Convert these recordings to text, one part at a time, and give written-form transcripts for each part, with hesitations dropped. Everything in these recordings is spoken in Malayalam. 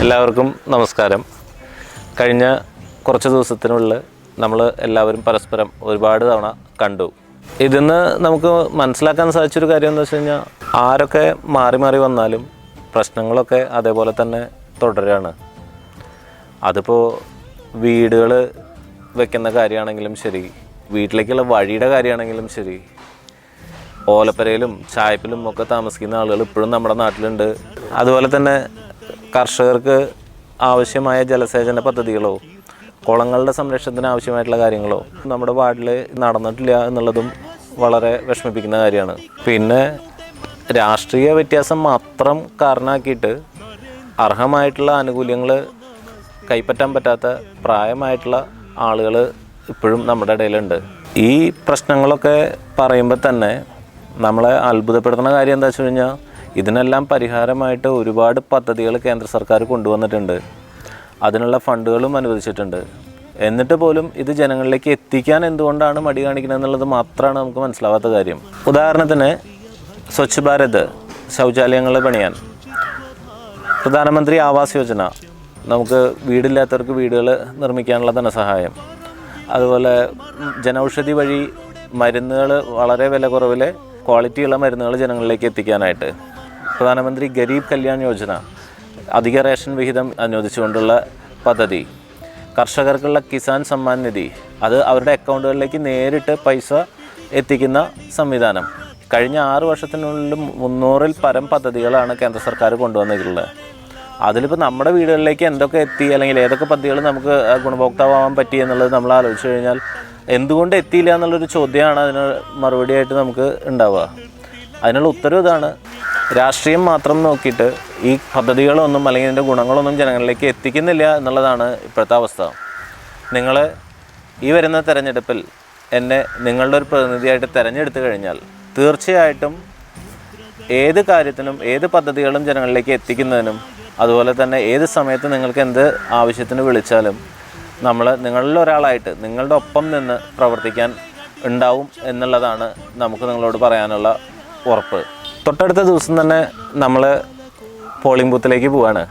എല്ലാവർക്കും നമസ്കാരം. കഴിഞ്ഞ കുറച്ച് ദിവസത്തിനുള്ളിൽ നമ്മൾ എല്ലാവരും പരസ്പരം ഒരുപാട് തവണ കണ്ടു. ഇതിന്ന് നമുക്ക് മനസ്സിലാക്കാൻ സാധിച്ചൊരു കാര്യം എന്താ വെച്ച് കഴിഞ്ഞാൽ, ആരൊക്കെ മാറി മാറി വന്നാലും പ്രശ്നങ്ങളൊക്കെ അതേപോലെ തന്നെ തുടരുകയാണ്. അതിപ്പോൾ വീടുകൾ വെക്കുന്ന കാര്യമാണെങ്കിലും ശരി, വീട്ടിലേക്കുള്ള വഴിയുടെ കാര്യമാണെങ്കിലും ശരി, ഓലപ്പരയിലും ചായപ്പിലും ഒക്കെ താമസിക്കുന്ന ആളുകൾ ഇപ്പോഴും നമ്മുടെ നാട്ടിലുണ്ട്. അതുപോലെ തന്നെ കർഷകർക്ക് ആവശ്യമായ ജലസേചന പദ്ധതികളോ കുളങ്ങളുടെ സംരക്ഷണത്തിന് ആവശ്യമായിട്ടുള്ള കാര്യങ്ങളോ നമ്മുടെ വാർഡിൽ നടന്നിട്ടില്ല എന്നുള്ളതും വളരെ വിഷമിപ്പിക്കുന്ന കാര്യമാണ്. പിന്നെ രാഷ്ട്രീയ വ്യത്യാസം മാത്രം കാരണമാക്കിയിട്ട് അർഹമായിട്ടുള്ള ആനുകൂല്യങ്ങൾ കൈപ്പറ്റാൻ പറ്റാത്ത പ്രായമായിട്ടുള്ള ആളുകൾ ഇപ്പോഴും നമ്മുടെ ഇടയിലുണ്ട്. ഈ പ്രശ്നങ്ങളൊക്കെ പറയുമ്പോൾ തന്നെ നമ്മളെ അത്ഭുതപ്പെടുത്തുന്ന കാര്യം എന്താ വെച്ച് കഴിഞ്ഞാൽ, ഇതിനെല്ലാം പരിഹാരമായിട്ട് ഒരുപാട് പദ്ധതികൾ കേന്ദ്ര സർക്കാർ കൊണ്ടുവന്നിട്ടുണ്ട്. അതിനുള്ള ഫണ്ടുകളും അനുവദിച്ചിട്ടുണ്ട്. എന്നിട്ട് പോലും ഇത് ജനങ്ങളിലേക്ക് എത്തിക്കാൻ എന്തുകൊണ്ടാണ് മടി കാണിക്കുന്നത് എന്നുള്ളത് മാത്രമാണ് നമുക്ക് മനസ്സിലാവാത്ത കാര്യം. ഉദാഹരണത്തിന് സ്വച്ഛ് ഭാരത് ശൗചാലയങ്ങൾ പണിയാൻ, പ്രധാനമന്ത്രി ആവാസ് യോജന, നമുക്ക് വീടില്ലാത്തവർക്ക് വീടുകൾ നിർമ്മിക്കാനുള്ള ധനസഹായം, അതുപോലെ ജനൌഷധി വഴി മരുന്നുകൾ വളരെ വില കുറവിൽ ക്വാളിറ്റിയുള്ള മരുന്നുകൾ ജനങ്ങളിലേക്ക് എത്തിക്കാനായിട്ട്, പ്രധാനമന്ത്രി ഗരീബ് കല്യാൺ യോജന, അധിക റേഷൻ വിഹിതം അനുവദിച്ചുകൊണ്ടുള്ള പദ്ധതി, കർഷകർക്കുള്ള കിസാൻ സമ്മാൻ നിധി, അത് അവരുടെ അക്കൗണ്ടുകളിലേക്ക് നേരിട്ട് പൈസ എത്തിക്കുന്ന സംവിധാനം. കഴിഞ്ഞ 6 വർഷത്തിനുള്ളിൽ 300-ൽ പരം പദ്ധതികളാണ് കേന്ദ്ര സർക്കാർ കൊണ്ടുവന്നിട്ടുള്ളത്. അതിലിപ്പോൾ നമ്മുടെ വീടുകളിലേക്ക് എന്തൊക്കെ എത്തി, അല്ലെങ്കിൽ ഏതൊക്കെ പദ്ധതികൾ നമുക്ക് ഗുണഭോക്താവാൻ പറ്റി എന്നുള്ളത് നമ്മൾ ആലോചിച്ച് കഴിഞ്ഞാൽ എന്തുകൊണ്ട് എത്തിയില്ല എന്നുള്ളൊരു ചോദ്യമാണ് അതിന് മറുപടിയായിട്ട് നമുക്ക് ഉണ്ടാവുക. അതിനുള്ള ഉത്തരവ് ഇതാണ്: രാഷ്ട്രീയം മാത്രം നോക്കിയിട്ട് ഈ പദ്ധതികളൊന്നും അല്ലെങ്കിൽ ഇതിൻ്റെ ഗുണങ്ങളൊന്നും ജനങ്ങളിലേക്ക് എത്തിക്കുന്നില്ല എന്നുള്ളതാണ് ഇപ്പോഴത്തെ അവസ്ഥ. നിങ്ങൾ ഈ വരുന്ന തെരഞ്ഞെടുപ്പിൽ എന്നെ നിങ്ങളുടെ ഒരു പ്രതിനിധിയായിട്ട് തിരഞ്ഞെടുത്തു കഴിഞ്ഞാൽ തീർച്ചയായിട്ടും ഏത് കാര്യത്തിനും ഏത് പദ്ധതികളും ജനങ്ങളിലേക്ക് എത്തിക്കുന്നതിനും, അതുപോലെ തന്നെ ഏത് സമയത്ത് നിങ്ങൾക്ക് എന്ത് ആവശ്യത്തിന് വിളിച്ചാലും നമ്മൾ നിങ്ങളിൽ ഒരാളായിട്ട് നിങ്ങളുടെ ഒപ്പം നിന്ന് പ്രവർത്തിക്കാൻ ഉണ്ടാവും എന്നുള്ളതാണ് നമുക്ക് നിങ്ങളോട് പറയാനുള്ള ഉറപ്പ്. തൊട്ടടുത്ത ദിവസം തന്നെ നമ്മൾ പോളിംഗ് ബൂത്തിലേക്ക് പോവാണ്.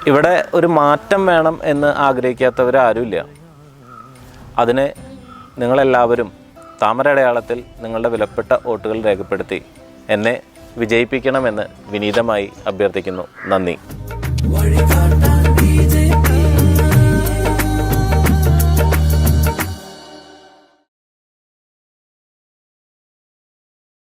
ഇവിടെ ഒരു മാറ്റം വേണം എന്ന് ആഗ്രഹിക്കാത്തവരാരുമില്ല. അതിന് നിങ്ങളെല്ലാവരും താമര അടയാളത്തിൽ നിങ്ങളുടെ വിലപ്പെട്ട വോട്ടുകൾ രേഖപ്പെടുത്തി എന്നെ വിജയിപ്പിക്കണമെന്ന് വിനീതമായി അഭ്യർത്ഥിക്കുന്നു. നന്ദി.